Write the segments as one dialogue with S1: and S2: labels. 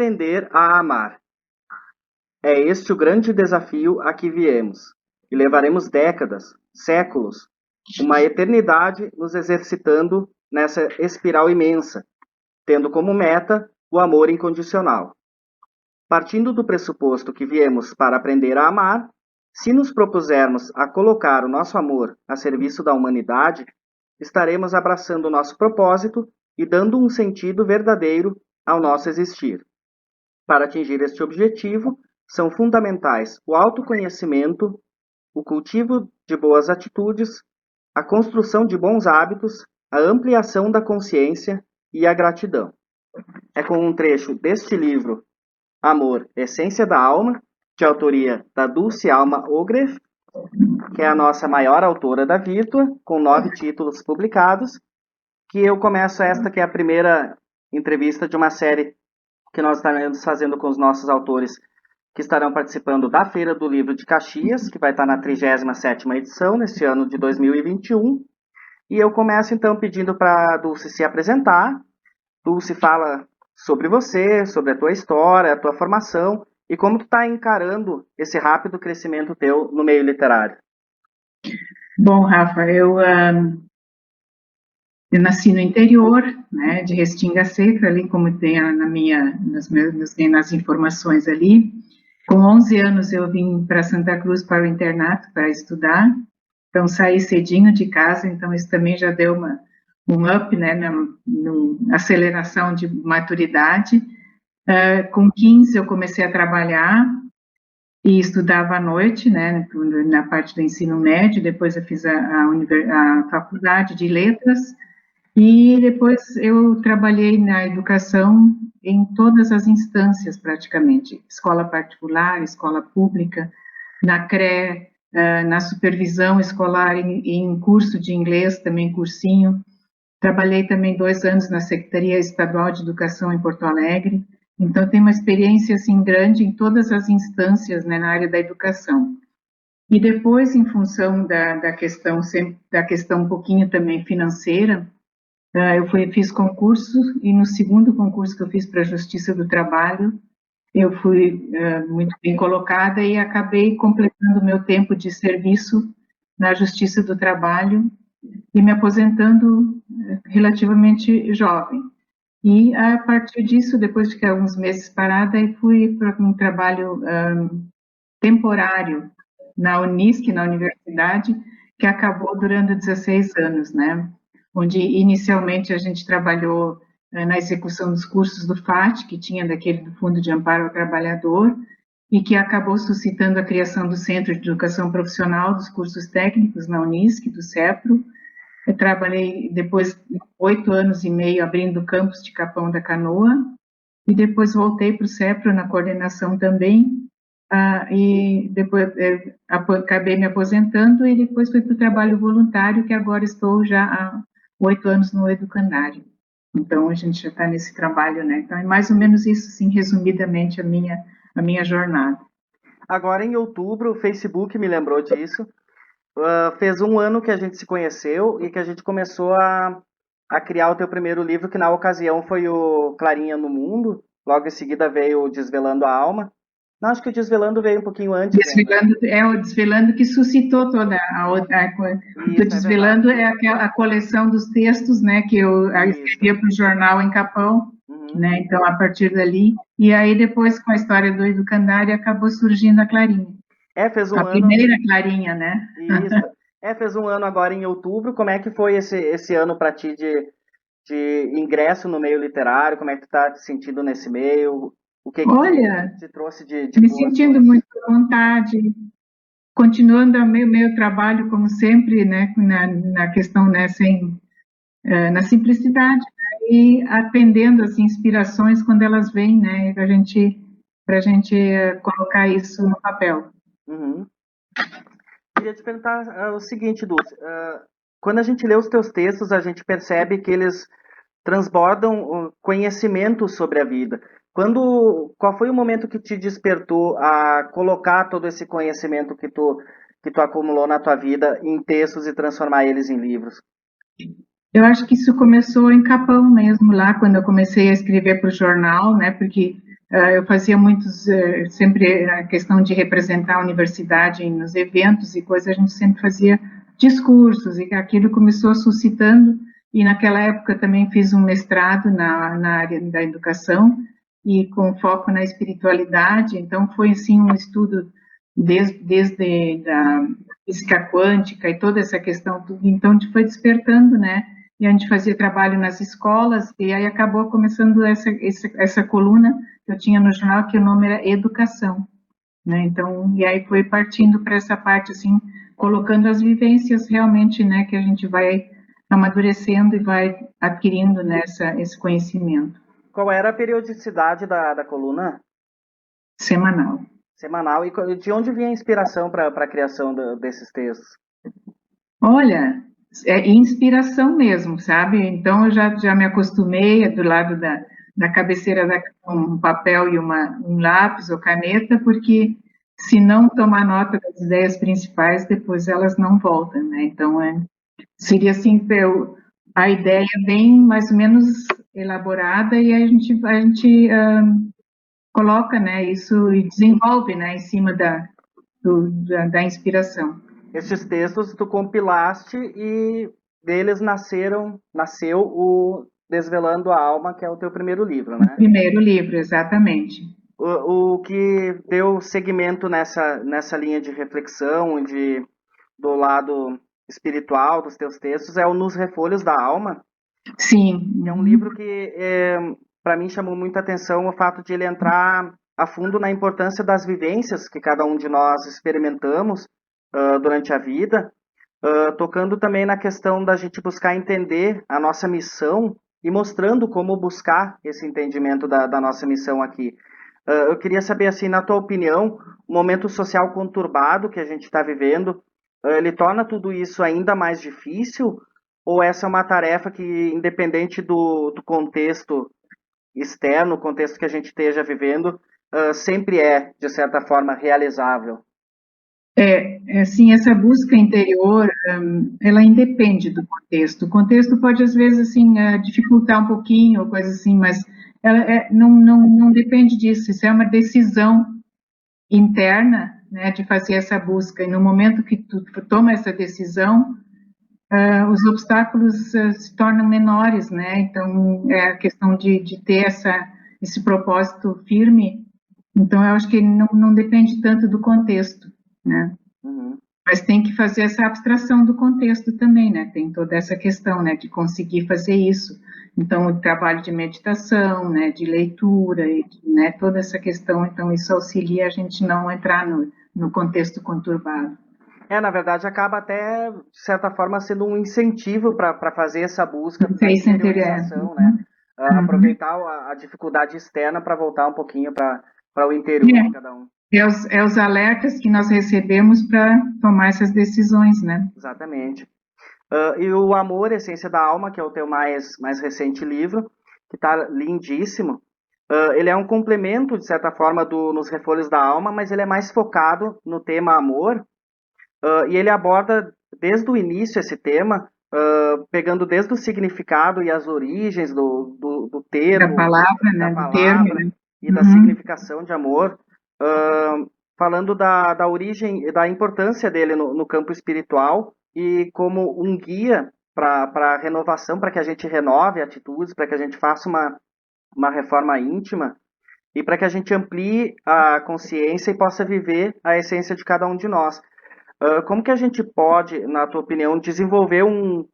S1: aprender a amar. É este o grande desafio a que viemos, e levaremos décadas, séculos, uma eternidade nos exercitando nessa espiral imensa, tendo como meta o amor incondicional. Partindo do pressuposto que viemos para aprender a amar, se nos propusermos a colocar o nosso amor a serviço da humanidade, estaremos abraçando o nosso propósito e dando um sentido verdadeiro ao nosso existir. Para atingir este objetivo, são fundamentais o autoconhecimento, o cultivo de boas atitudes, a construção de bons hábitos, a ampliação da consciência e a gratidão. É com um trecho deste livro, Amor, Essência da Alma, de autoria da Dulce Alma Ogreff, que é a nossa maior autora da Virtua, com 9 títulos publicados, que eu começo esta, que é a primeira entrevista de uma série que nós estaremos fazendo com os nossos autores que estarão participando da Feira do Livro de Caxias, que vai estar na 37ª edição, neste ano de 2021. E eu começo, então, pedindo para a Dulce se apresentar. Dulce, fala sobre você, sobre a tua história, a tua formação, e como tu está encarando esse rápido crescimento teu no meio literário.
S2: Bom, Rafa, eu nasci no interior, né, de Restinga Seca, ali como tem nas informações ali. Com 11 anos eu vim para Santa Cruz para o internato para estudar, então saí cedinho de casa, então isso também já deu um up, né, na aceleração de maturidade. Com 15 eu comecei a trabalhar e estudava à noite, né, na parte do ensino médio, depois eu fiz a faculdade de letras, e depois eu trabalhei na educação em todas as instâncias, praticamente, escola particular, escola pública, na CRE, na supervisão escolar, em curso de inglês, também cursinho. Trabalhei também 2 anos na Secretaria Estadual de Educação em Porto Alegre, então tenho uma experiência assim grande em todas as instâncias, né, na área da educação. E depois, em função da questão um pouquinho também financeira, eu fiz concurso, e no segundo concurso que eu fiz para a Justiça do Trabalho, eu fui muito bem colocada e acabei completando o meu tempo de serviço na Justiça do Trabalho e me aposentando relativamente jovem. E a partir disso, depois de ficar alguns meses parada, eu fui para um trabalho temporário na Unisc, na universidade, que acabou durando 16 anos, né? Onde inicialmente a gente trabalhou na execução dos cursos do FAT, que tinha daquele do Fundo de Amparo ao Trabalhador, e que acabou suscitando a criação do Centro de Educação Profissional dos Cursos Técnicos na Unisc, do CEPRO. Eu trabalhei depois 8 anos e meio abrindo o campus de Capão da Canoa, e depois voltei para o CEPRO na coordenação também, e depois acabei me aposentando e depois fui para o trabalho voluntário, que agora estou já há 8 anos no Educandário. Então, a gente já está nesse trabalho, né? Então, é mais ou menos isso, assim, resumidamente, a minha jornada.
S1: Agora, em outubro, o Facebook me lembrou disso. Fez 1 ano que a gente se conheceu e que a gente começou a criar o teu primeiro livro, que na ocasião foi o Clarinha no Mundo. Logo em seguida veio o Desvelando a Alma. Não, acho que o Desvelando veio um pouquinho antes.
S2: Desvelando, o Desvelando que suscitou toda o Desvelando é a coleção dos textos, né, que eu escrevia para o jornal em Capão, né, então a partir dali, e aí depois com a história do Educandário acabou surgindo a Clarinha.
S1: Fez 1 ano.
S2: A primeira Clarinha, né?
S1: Isso. Fez 1 ano agora em outubro. Como é que foi esse ano para ti de ingresso no meio literário? Como é que tu tá te sentindo nesse meio? O que te trouxe de
S2: me sentindo muito à vontade, continuando o meu trabalho como sempre, né, na questão, né, na simplicidade, né, e atendendo as inspirações quando elas vêm, né, para a gente colocar isso no papel.
S1: Queria te perguntar o seguinte, Dulce, quando a gente lê os teus textos, a gente percebe que eles transbordam conhecimento sobre a vida. Qual foi o momento que te despertou a colocar todo esse conhecimento que tu acumulou na tua vida em textos e transformar eles em livros?
S2: Eu acho que isso começou em Capão mesmo, lá quando eu comecei a escrever para o jornal, né? Porque eu fazia muitos, sempre a questão de representar a universidade nos eventos e coisas, a gente sempre fazia discursos, e aquilo começou suscitando, e naquela época também fiz um mestrado na área da educação, e com foco na espiritualidade, então foi assim um estudo desde a física quântica e toda essa questão, tudo, então a gente foi despertando, né, e a gente fazia trabalho nas escolas, e aí acabou começando essa coluna que eu tinha no jornal, que o nome era Educação, né, então, e aí foi partindo para essa parte, assim, colocando as vivências realmente, né, que a gente vai amadurecendo e vai adquirindo nessa esse conhecimento.
S1: Qual era a periodicidade da coluna?
S2: Semanal.
S1: Semanal. E de onde vinha a inspiração para a criação desses textos?
S2: Olha, é inspiração mesmo, sabe? Então eu já me acostumei do lado da cabeceira um papel e um lápis ou caneta, porque se não tomar nota das ideias principais, depois elas não voltam, né? Então seria assim, a ideia bem mais ou menos elaborada e a gente coloca, né, isso e desenvolve, né, em cima da inspiração.
S1: Esses textos tu compilaste e deles nasceu o Desvelando a Alma, que é o teu primeiro livro, né?
S2: O primeiro livro, exatamente.
S1: O que deu seguimento nessa linha de reflexão, do lado espiritual dos teus textos, é o Nos Refolhos da Alma.
S2: Sim.
S1: É um livro que, para mim, chamou muita atenção o fato de ele entrar a fundo na importância das vivências que cada um de nós experimentamos durante a vida, tocando também na questão da gente buscar entender a nossa missão e mostrando como buscar esse entendimento da nossa missão aqui. Eu queria saber, assim, na tua opinião, o momento social conturbado que a gente está vivendo, ele torna tudo isso ainda mais difícil? Ou essa é uma tarefa que, independente do contexto externo, o contexto que a gente esteja vivendo, sempre é, de certa forma, realizável?
S2: Assim, essa busca interior, ela independe do contexto. O contexto pode, às vezes, assim, dificultar um pouquinho, ou coisa assim, mas ela não depende disso. Isso é uma decisão interna, né, de fazer essa busca. E no momento que tu toma essa decisão, os obstáculos se tornam menores, né? Então, é a questão de ter esse propósito firme. Então, eu acho que não depende tanto do contexto, né?
S1: Uhum.
S2: Mas tem que fazer essa abstração do contexto também, né? Tem toda essa questão, né, de conseguir fazer isso. Então, o trabalho de meditação, né, de leitura, né, toda essa questão, então isso auxilia a gente não entrar no contexto conturbado.
S1: Na verdade, acaba até, de certa forma, sendo um incentivo para fazer essa busca da
S2: Isso
S1: interiorização, né? Aproveitar a dificuldade externa para voltar um pouquinho para o interior de cada um.
S2: É os alertas que nós recebemos para tomar essas decisões, né?
S1: Exatamente. E o Amor, Essência da Alma, que é o teu mais recente livro, que está lindíssimo. Ele é um complemento, de certa forma, Nos Refolhos da Alma, mas ele é mais focado no tema amor. E ele aborda desde o início esse tema, pegando desde o significado e as origens do termo,
S2: da palavra, né?
S1: palavra,
S2: do termo, né?
S1: E da significação de amor, falando da origem e da importância dele no campo espiritual e como um guia para a renovação, para que a gente renove atitudes, para que a gente faça uma reforma íntima e para que a gente amplie a consciência e possa viver a essência de cada um de nós. Como que a gente pode, na tua opinião, desenvolver um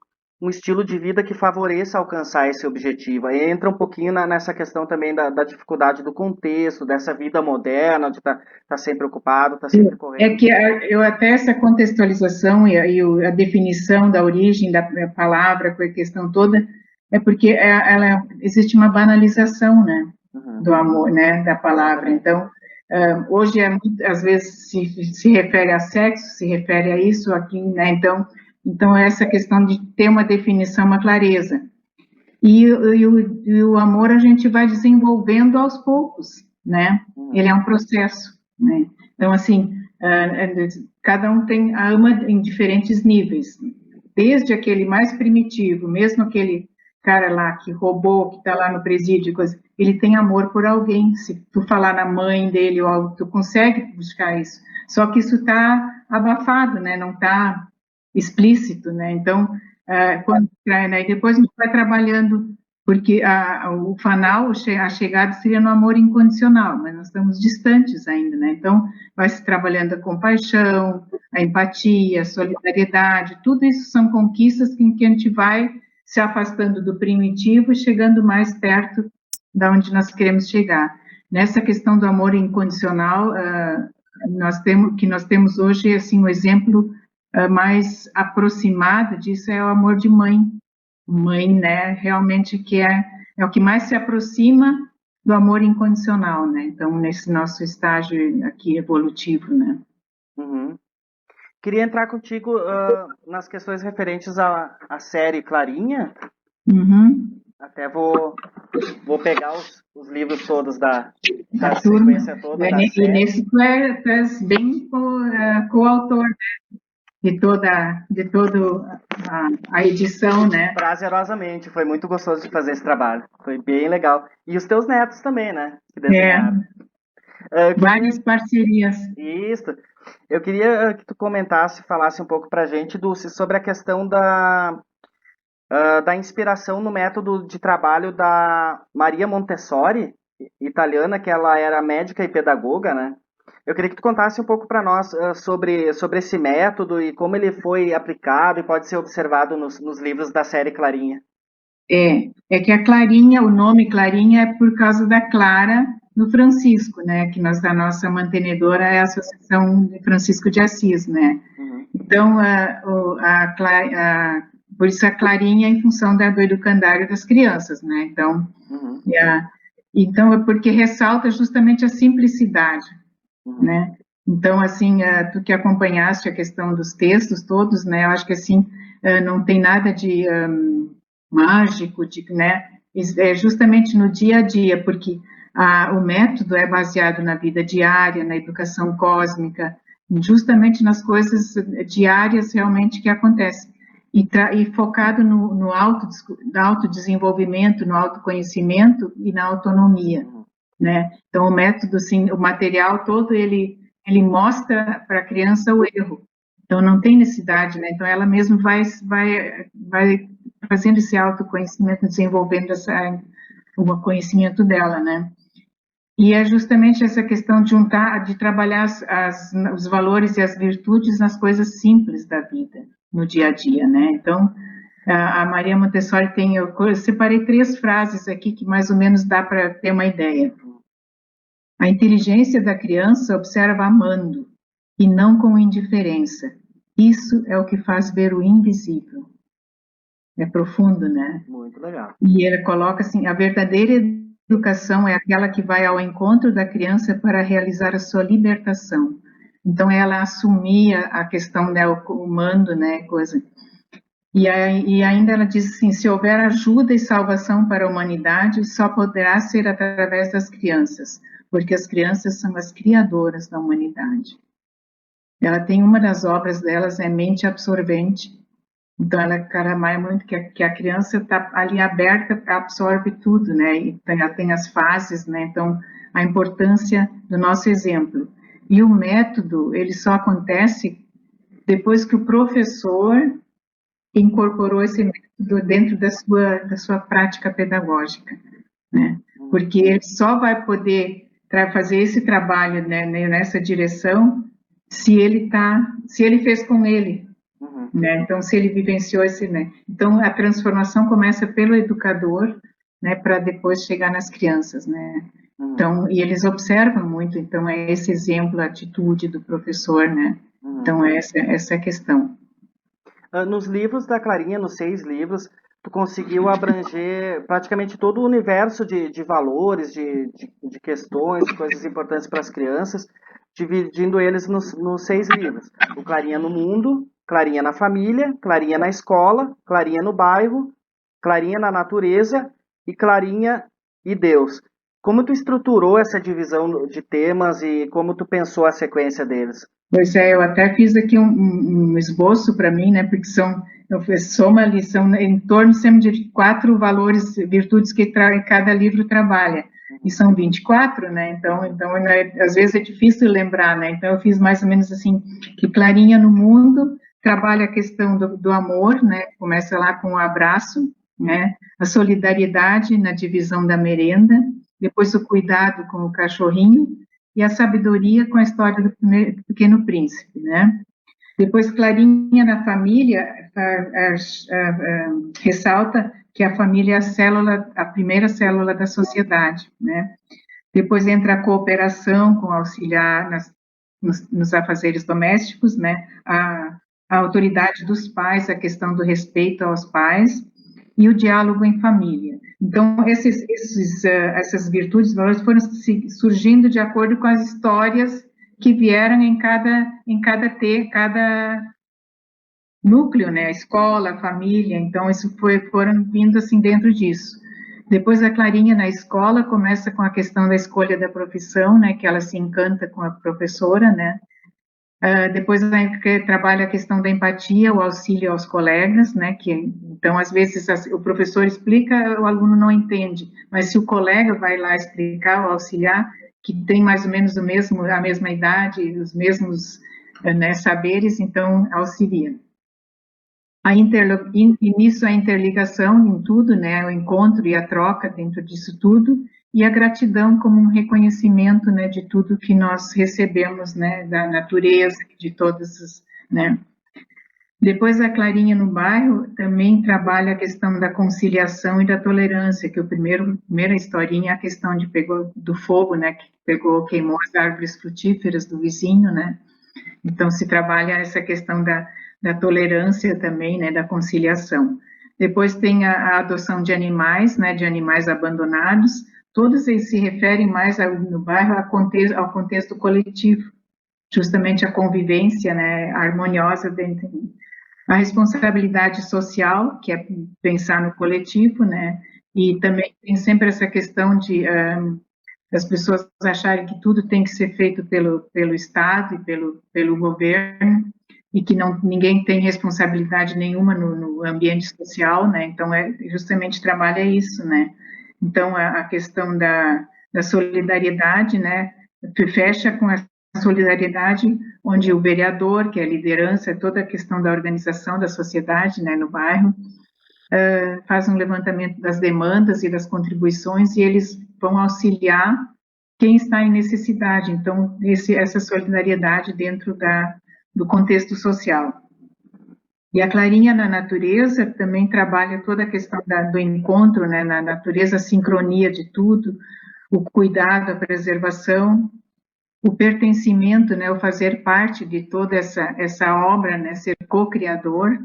S1: estilo de vida que favoreça alcançar esse objetivo? Aí entra um pouquinho nessa questão também da dificuldade do contexto, dessa vida moderna, de estar sempre ocupado, estar sempre correndo.
S2: É que eu até essa contextualização e a definição da origem da palavra, com a questão toda, é porque existe uma banalização, né, do amor, né, da palavra. Então, hoje, às vezes, se refere a sexo, se refere a isso, aqui, né? Então essa questão de ter uma definição, uma clareza. E o amor a gente vai desenvolvendo aos poucos, né? Ele é um processo, né? Então, assim, cada um ama em diferentes níveis. Desde aquele mais primitivo, mesmo aquele cara lá que roubou, que está lá no presídio, coisa, ele tem amor por alguém. Se tu falar na mãe dele ou algo, tu consegue buscar isso. Só que isso está abafado, né? Não está explícito, né? Então, né? E depois a gente vai trabalhando, porque o fanal, a chegada seria no amor incondicional, mas nós estamos distantes ainda, né? Então, vai se trabalhando a compaixão, a empatia, a solidariedade, tudo isso são conquistas em que a gente vai se afastando do primitivo e chegando mais perto da onde nós queremos chegar. Nessa questão do amor incondicional, nós temos hoje assim um exemplo mais aproximado disso é o amor de mãe. Mãe, né, realmente que é o que mais se aproxima do amor incondicional, né? Então, nesse nosso estágio aqui evolutivo, né?
S1: Uhum. Queria entrar contigo nas questões referentes à série Clarinha.
S2: Uhum.
S1: Até vou pegar os livros todos da
S2: turma.
S1: sequência toda da
S2: E
S1: série.
S2: nesse tu és bem coautor, né? de toda a edição, né?
S1: Prazerosamente, foi muito gostoso de fazer esse trabalho. Foi bem legal. E os teus netos também, né? Que
S2: É,
S1: desenharam.
S2: várias parcerias.
S1: Isso. Eu queria que tu comentasse, falasse um pouco pra gente sobre a questão da inspiração no método de trabalho da Maria Montessori, italiana, que ela era médica e pedagoga, né? Eu queria que tu contasse um pouco para nós sobre esse método e como ele foi aplicado e pode ser observado nos livros da série Clarinha.
S2: É que a Clarinha, o nome Clarinha é por causa da Clara no Francisco, né? Que a nossa mantenedora é a Associação de Francisco de Assis, né?
S1: Uhum.
S2: Então, por isso a Clarinha em função do educandário das crianças, né? Então,
S1: Uhum.
S2: então é porque ressalta justamente a simplicidade,
S1: Uhum.
S2: né? Então, assim, tu que acompanhaste a questão dos textos todos, né? Eu acho que assim não tem nada de mágico, né? É justamente no dia a dia, porque o método é baseado na vida diária, na educação cósmica, justamente nas coisas diárias realmente que acontecem. E focado no autodesenvolvimento, no autoconhecimento e na autonomia, né? Então, o método, assim, o material todo, ele mostra para a criança o erro. Então, não tem necessidade, né? Então, ela mesma vai fazendo esse autoconhecimento, desenvolvendo o conhecimento dela, né? E é justamente essa questão de de trabalhar os valores e as virtudes nas coisas simples da vida, no dia a dia, né? Então, a Maria Montessori eu separei 3 frases aqui que mais ou menos dá para ter uma ideia. A inteligência da criança observa amando e não com indiferença. Isso é o que faz ver o invisível. É profundo, né?
S1: Muito legal.
S2: E ela coloca assim: a verdadeira educação é aquela que vai ao encontro da criança para realizar a sua libertação. Então, ela assumia a questão do mando, né? Coisa. E ainda ela diz assim: se houver ajuda e salvação para a humanidade, só poderá ser através das crianças, porque as crianças são as criadoras da humanidade. Ela tem uma das obras delas, é Mente Absorvente. Então, ela caramaia muito que a criança está ali aberta, absorve tudo, né? E ela tem as fases, né? Então, a importância do nosso exemplo. E o método, ele só acontece depois que o professor incorporou esse método dentro da sua prática pedagógica, né? Porque ele só vai poder fazer esse trabalho, né, nessa direção se ele fez com ele, né? Então, se ele vivenciou esse, né? Então, a transformação começa pelo educador, né, para depois chegar nas crianças, né? Então, e eles observam muito, então é esse exemplo, a atitude do professor, né? Então, essa é a questão.
S1: Nos livros da Clarinha, nos 6 livros, tu conseguiu abranger praticamente todo o universo de valores, de questões, de coisas importantes para as crianças, dividindo eles nos 6 livros. O Clarinha no Mundo, Clarinha na Família, Clarinha na Escola, Clarinha no Bairro, Clarinha na Natureza e Clarinha e Deus. Como tu estruturou essa divisão de temas e como tu pensou a sequência deles?
S2: Pois é, eu até fiz aqui um esboço para mim, né? Porque eu fiz soma ali, são em torno sempre de 4 valores, virtudes que cada livro trabalha. E são 24, né? Então né, às vezes é difícil lembrar, né? Então eu fiz mais ou menos assim, que Clarinha no Mundo trabalha a questão do amor, né? Começa lá com o abraço, né? A solidariedade na divisão da merenda, depois o cuidado com o cachorrinho, e a sabedoria com a história do Pequeno Príncipe, né? Depois, Clarinha na família ressalta que a família é a primeira célula da sociedade, né? Depois entra a cooperação com auxiliar nos afazeres domésticos, né? A autoridade dos pais, a questão do respeito aos pais e o diálogo em família. Então, essas virtudes e valores foram surgindo de acordo com as histórias que vieram cada núcleo, né? A escola, a família. Então, foram vindo assim dentro disso. Depois a Clarinha na escola começa com a questão da escolha da profissão, né? Que ela se encanta com a professora, né? Depois trabalha a questão da empatia, o auxílio aos colegas, né? Então às vezes o professor explica, o aluno não entende, mas se o colega vai lá explicar, o auxiliar, que tem mais ou menos a mesma idade, os mesmos, né, saberes, então auxilia. E nisso a interligação em tudo, né, o encontro e a troca dentro disso tudo, e a gratidão como um reconhecimento, né, de tudo que nós recebemos, né, da natureza, de todos os, né. Depois a Clarinha no Bairro também trabalha a questão da conciliação e da tolerância, que primeira historinha é a questão do fogo, né, que queimou as árvores frutíferas do vizinho, né. Então, se trabalha essa questão da tolerância também, né, da conciliação. Depois tem a adoção de animais, né, de animais abandonados. Todos eles se referem mais no bairro ao contexto coletivo, justamente a convivência, né, harmoniosa dentro. A responsabilidade social, que é pensar no coletivo, né, e também tem sempre essa questão das pessoas acharem que tudo tem que ser feito pelo Estado e pelo governo, e que ninguém tem responsabilidade nenhuma no ambiente social, né? Então, justamente trabalha isso, né? Então, a questão da solidariedade, né? Fecha com a solidariedade, onde o vereador, que é a liderança, toda a questão da organização da sociedade, né, no bairro, faz um levantamento das demandas e das contribuições, e eles vão auxiliar quem está em necessidade. Então, essa solidariedade dentro do contexto social. E a Clarinha na natureza também trabalha toda a questão do encontro, né, na natureza, a sincronia de tudo, o cuidado, a preservação, o pertencimento, né, o fazer parte de toda essa obra, né, ser co-criador.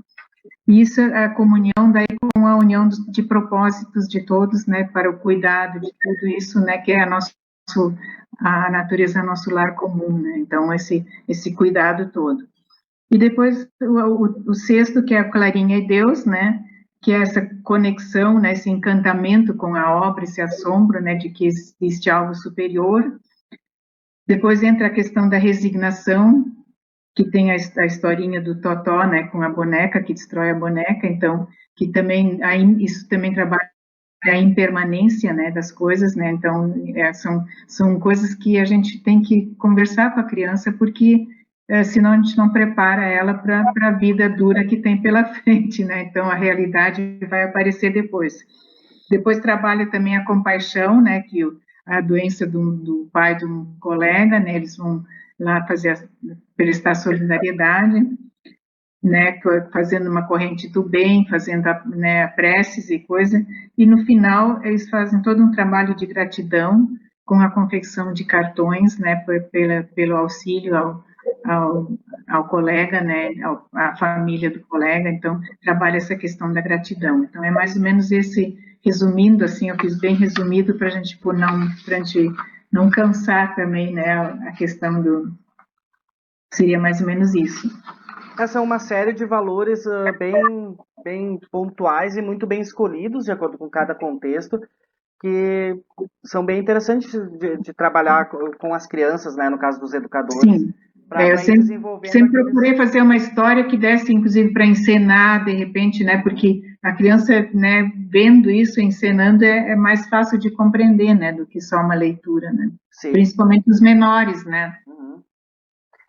S2: Isso é a comunhão daí com a união de propósitos de todos, né, para o cuidado de tudo isso, né, que é a natureza, nosso lar comum, né? Então esse cuidado todo. E depois o sexto, que é a Clarinha e Deus, né, que é essa conexão, né, esse encantamento com a obra, esse assombro, né, de que existe algo superior. Depois entra a questão da resignação, que tem a historinha do Totó, né, com a boneca, que destrói a boneca, então, que também, isso também trabalha a impermanência, né, das coisas, né, então, são coisas que a gente tem que conversar com a criança, porque senão a gente não prepara ela para a vida dura que tem pela frente, né, então a realidade vai aparecer depois. Depois trabalha também a compaixão, né, que a doença do pai de um colega, né, eles vão lá prestar solidariedade, né, fazendo uma corrente do bem, fazendo né, preces e coisa, e no final eles fazem todo um trabalho de gratidão com a confecção de cartões, né, pelo auxílio ao colega, né, à família do colega, então trabalha essa questão da gratidão. Então é mais ou menos resumindo assim, eu fiz bem resumido para a gente não cansar também, né, a questão seria mais ou menos isso.
S1: Essa é uma série de valores bem pontuais e muito bem escolhidos, de acordo com cada contexto, que são bem interessantes de trabalhar com as crianças, né, no caso dos educadores.
S2: Sim.
S1: para ir desenvolvendo
S2: sempre procurei fazer uma história que desse, inclusive, para encenar, de repente, né? Porque a criança, né, vendo isso, encenando, é mais fácil de compreender, né? Do que só uma leitura, né?
S1: Sim.
S2: Principalmente os menores, né?
S1: Uhum.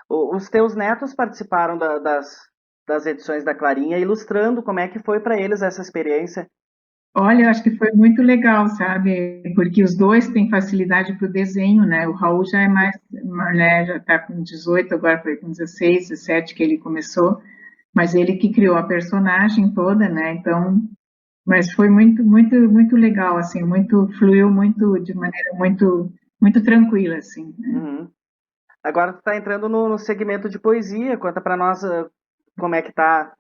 S1: Os teus netos participaram das edições da Clarinha, ilustrando como é que foi para eles essa experiência.
S2: Olha, eu acho que foi muito legal, sabe? Porque os dois têm facilidade para o desenho, né? O Raul já é mais, né, já está com 18, agora foi com 16, 17 que ele começou, mas ele que criou a personagem toda, né? Então, mas foi muito, muito, muito legal, assim, muito, fluiu muito, de maneira muito, muito tranquila, assim, né?
S1: Uhum. Agora tu está entrando no segmento de poesia, conta para nós como é que tá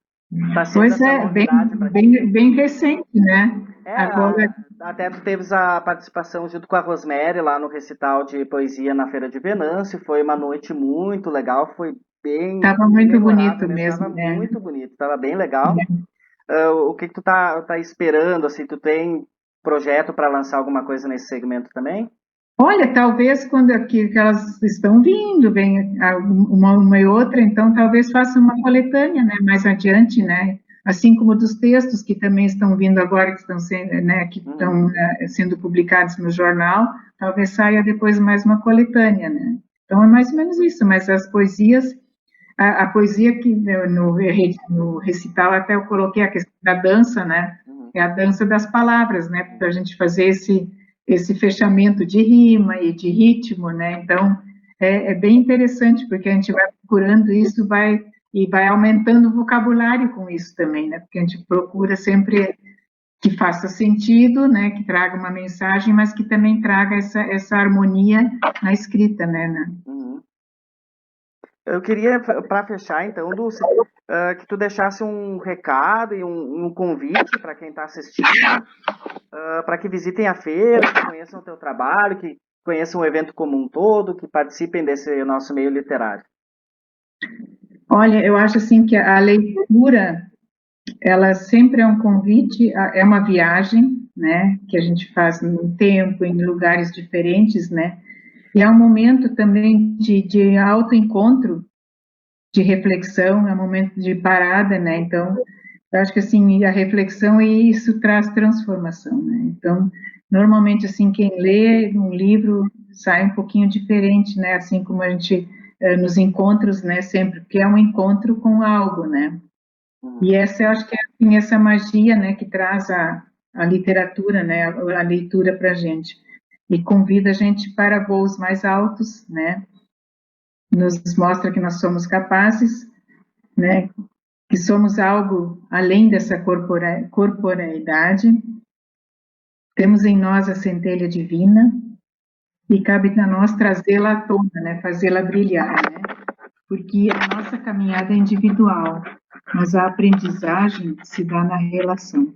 S1: sendo
S2: Pois
S1: essa
S2: é,
S1: novidade para ti.
S2: bem recente, né? Agora,
S1: Até tu teves a participação junto com a Rosemary lá no recital de poesia na Feira de Venâncio, foi uma noite muito legal, foi bem
S2: estava muito
S1: memorável
S2: bonito
S1: mesmo, estava
S2: mesmo, né?
S1: muito bonito, estava bem legal. O que que tu tá esperando, assim, tu tem projeto para lançar alguma coisa nesse segmento também?
S2: Olha, talvez quando aqui que elas estão vindo, vem uma e outra, então talvez faça uma coletânea, né, mais adiante, né, assim como dos textos que também estão vindo agora, que estão sendo, né, que estão sendo publicados no jornal, talvez saia depois mais uma coletânea, né. Então é mais ou menos isso, mas as poesias, a poesia que no recital até eu coloquei a questão da dança, né, é a dança das palavras, né, para a gente fazer esse fechamento de rima e de ritmo, né? Então, é bem interessante, porque a gente vai procurando isso e vai aumentando o vocabulário com isso também, né? Porque a gente procura sempre que faça sentido, né? Que traga uma mensagem, mas que também traga essa harmonia na escrita, né?
S1: Uhum. Eu queria, para fechar, então, Dulce, que tu deixasse um recado e um convite para quem está assistindo, para que visitem a feira, que conheçam o teu trabalho, que conheçam o evento como um todo, que participem desse nosso meio literário.
S2: Olha, eu acho assim que a leitura, ela sempre é um convite, é uma viagem, né? Que a gente faz no tempo, em lugares diferentes, né? E é um momento também de autoencontro, de reflexão, é um momento de parada, né? Então, eu acho que assim, a reflexão e isso traz transformação, né? Então, normalmente assim, quem lê um livro sai um pouquinho diferente, né? Assim como a gente nos encontros, né, sempre, porque é um encontro com algo, né? E essa eu acho que é assim, essa magia, né, que traz a literatura, né, a leitura para a gente. E convida a gente para voos mais altos, né? Nos mostra que nós somos capazes, né? Que somos algo além dessa corporeidade, temos em nós a centelha divina e cabe a nós trazê-la à tona, né? Fazê-la brilhar, né? Porque a nossa caminhada é individual, mas a aprendizagem se dá na relação,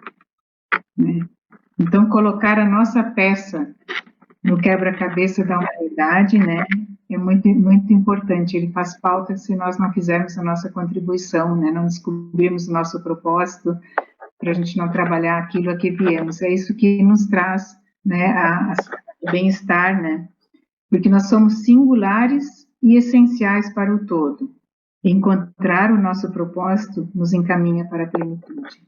S2: né? Então, colocar a nossa peça no quebra-cabeça da humanidade, né, é muito, muito importante. Ele faz falta se nós não fizermos a nossa contribuição, né, não descobrirmos o nosso propósito, para a gente não trabalhar aquilo a que viemos. É isso que nos traz, né, o bem-estar, né, porque nós somos singulares e essenciais para o todo. Encontrar o nosso propósito nos encaminha para a plenitude.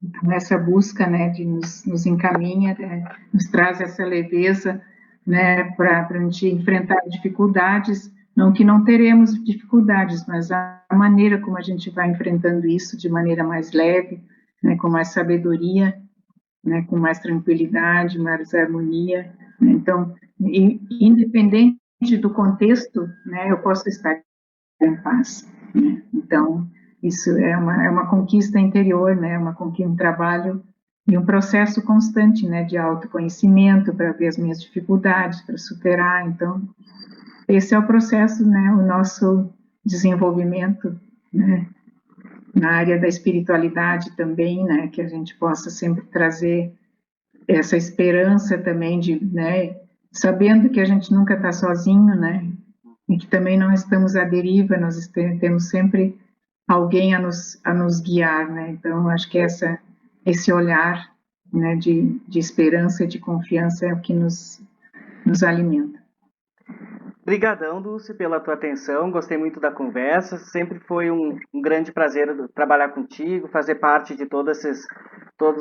S2: Então, essa busca, né, de nos encaminha, né, nos traz essa leveza, né, para a gente enfrentar dificuldades, não que não teremos dificuldades, mas a maneira como a gente vai enfrentando isso de maneira mais leve, né, com mais sabedoria, né, com mais tranquilidade, mais harmonia, né, então, independente do contexto, né, eu posso estar em paz, né, então, isso é uma conquista interior, né, um trabalho e um processo constante, né, de autoconhecimento para ver as minhas dificuldades, para superar. Então, esse é o processo, né, o nosso desenvolvimento, né, na área da espiritualidade também, né, que a gente possa sempre trazer essa esperança também de, né, sabendo que a gente nunca está sozinho, né, e que também não estamos à deriva, nós temos sempre alguém a nos guiar, né? Então, acho que esse olhar, né, de esperança e de confiança é o que nos alimenta.
S1: Brigadão, Dulce, pela tua atenção. Gostei muito da conversa. Sempre foi um grande prazer trabalhar contigo, fazer parte de todos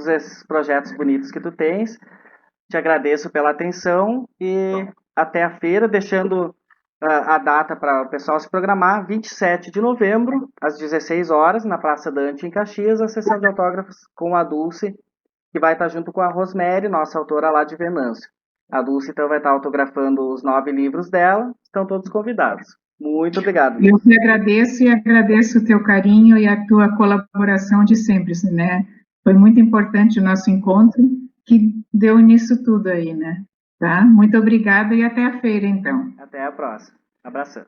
S1: esses projetos bonitos que tu tens. Te agradeço pela atenção e até a feira, deixando a data para o pessoal se programar, 27 de novembro, às 16 horas, na Praça Dante, em Caxias, a sessão de autógrafos com a Dulce, que vai estar junto com a Rosemary, nossa autora lá de Venâncio. A Dulce, então, vai estar autografando os 9 livros dela. Estão todos convidados. Muito obrigado.
S2: Eu te agradeço e agradeço o teu carinho e a tua colaboração de sempre, né? Foi muito importante o nosso encontro, que deu nisso tudo aí, né? Tá? Muito obrigada e até a feira, então.
S1: Até a próxima. Abração.